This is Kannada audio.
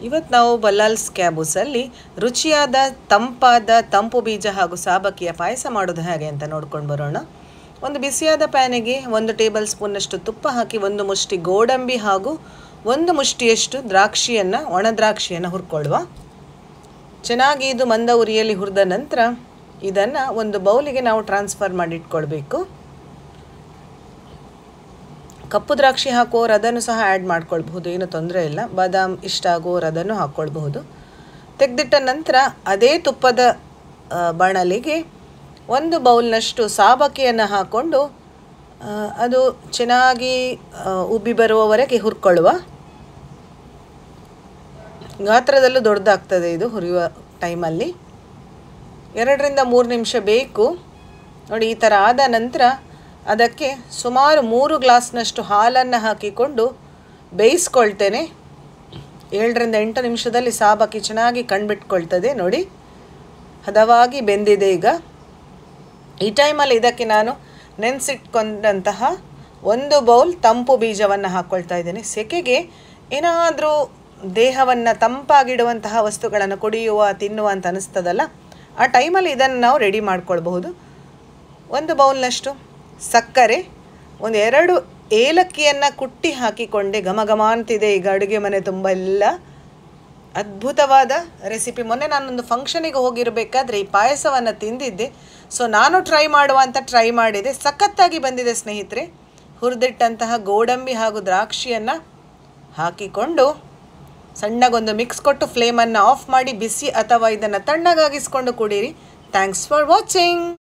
ಇವತ್ತು ನಾವು ಬಲ್ಲಾಲ್ಸ್ ಕ್ಯಾಬೂಸಲ್ಲಿ ರುಚಿಯಾದ ತಂಪಾದ ತಂಪು ಬೀಜ ಹಾಗೂ ಸಾಬಕ್ಕಿಯ ಪಾಯಸ ಮಾಡೋದು ಹೇಗೆ ಅಂತ ನೋಡ್ಕೊಂಡು ಬರೋಣ. ಒಂದು ಬಿಸಿಯಾದ ಪ್ಯಾನಿಗೆ 1 ಟೇಬಲ್ ಸ್ಪೂನ್ನಷ್ಟು ತುಪ್ಪ ಹಾಕಿ 1 ಮುಷ್ಟಿ ಗೋಡಂಬಿ ಹಾಗೂ 1 ಮುಷ್ಟಿಯಷ್ಟು ಒಣ ದ್ರಾಕ್ಷಿಯನ್ನು ಹುರ್ಕೊಳ್ಳುವ. ಚೆನ್ನಾಗಿ ಇದು ಮಂದ ಉರಿಯಲ್ಲಿ ಹುರಿದ ನಂತರ ಇದನ್ನು ಒಂದು ಬೌಲಿಗೆ ನಾವು ಟ್ರಾನ್ಸ್ಫರ್ ಮಾಡಿ ಇಟ್ಕೊಳ್ಬೇಕು. ಕಪ್ಪು ದ್ರಾಕ್ಷಿ ಹಾಕುವವರು ಅದನ್ನು ಸಹ ಆ್ಯಡ್ ಮಾಡ್ಕೊಳ್ಬಹುದು, ಏನು ತೊಂದರೆ ಇಲ್ಲ. ಬಾದಾಮ್ ಇಷ್ಟ ಆಗುವವರು ಅದನ್ನು ಹಾಕ್ಕೊಳ್ಬಹುದು. ತೆಗೆದಿಟ್ಟ ನಂತರ ಅದೇ ತುಪ್ಪದ ಬಾಣಲಿಗೆ 1 ಬೌಲ್ನಷ್ಟು ಸಾಬಕ್ಕಿಯನ್ನು ಹಾಕ್ಕೊಂಡು ಅದು ಚೆನ್ನಾಗಿ ಉಬ್ಬಿ ಬರುವವರೆಗೆ ಹುರ್ಕೊಳ್ಳುವ. ಗಾತ್ರದಲ್ಲೂ ದೊಡ್ಡದಾಗ್ತದೆ ಇದು ಹುರಿಯುವ ಟೈಮಲ್ಲಿ. 2 ರಿಂದ 3 ನಿಮಿಷ ಬೇಕು. ನೋಡಿ, ಈ ಥರ ಆದ ನಂತರ ಅದಕ್ಕೆ ಸುಮಾರು 3 ಗ್ಲಾಸ್ನಷ್ಟು ಹಾಲನ್ನು ಹಾಕಿಕೊಂಡು ಬೇಯಿಸ್ಕೊಳ್ತೇನೆ. 7 ರಿಂದ 8 ನಿಮಿಷದಲ್ಲಿ ಸಾಬಕ್ಕಿ ಚೆನ್ನಾಗಿ ಕಂಡುಬಿಟ್ಕೊಳ್ತದೆ. ನೋಡಿ, ಹದವಾಗಿ ಬೆಂದಿದೆ ಈಗ. ಈ ಟೈಮಲ್ಲಿ ಇದಕ್ಕೆ ನಾನು ನೆನೆಸಿಟ್ಕೊಂಡಂತಹ 1 ಬೌಲ್ ತಂಪು ಬೀಜವನ್ನು ಹಾಕ್ಕೊಳ್ತಾ ಇದ್ದೇನೆ. ಸೆಕೆಗೆ ಏನಾದರೂ ದೇಹವನ್ನು ತಂಪಾಗಿಡುವಂತಹ ವಸ್ತುಗಳನ್ನು ಕುಡಿಯುವ ತಿನ್ನುವ ಅಂತ ಅನಿಸ್ತದಲ್ಲ, ಆ ಟೈಮಲ್ಲಿ ಇದನ್ನು ನಾವು ರೆಡಿ ಮಾಡ್ಕೊಳ್ಬಹುದು. 1 ಬೌಲ್ನಷ್ಟು ಸಕ್ಕರೆ, 2 ಏಲಕ್ಕಿಯನ್ನು ಕುಟ್ಟಿ ಹಾಕಿಕೊಂಡೆ. ಘಮ ಘಮ ಅಂತಿದೆ ಈಗ ಅಡುಗೆ ಮನೆ ತುಂಬ ಎಲ್ಲ. ಅದ್ಭುತವಾದ ರೆಸಿಪಿ. ಮೊನ್ನೆ ನಾನೊಂದು ಫಂಕ್ಷನಿಗೆ ಹೋಗಿರಬೇಕಾದ್ರೆ ಈ ಪಾಯಸವನ್ನು ತಿಂದಿದ್ದೆ. ಸೊ ನಾನು ಟ್ರೈ ಮಾಡಿದೆ. ಸಖತ್ತಾಗಿ ಬಂದಿದೆ ಸ್ನೇಹಿತರೆ. ಹುರಿದಿಟ್ಟಂತಹ ಗೋಡಂಬಿ ಹಾಗೂ ದ್ರಾಕ್ಷಿಯನ್ನು ಹಾಕಿಕೊಂಡು ಸಣ್ಣಗೊಂದು ಮಿಕ್ಸ್ ಕೊಟ್ಟು ಫ್ಲೇಮನ್ನು ಆಫ್ ಮಾಡಿ ಬಿಸಿ ಅಥವಾ ಇದನ್ನು ತಣ್ಣಗಾಗಿಸ್ಕೊಂಡು ಕುಡೀರಿ. Thanks for watching.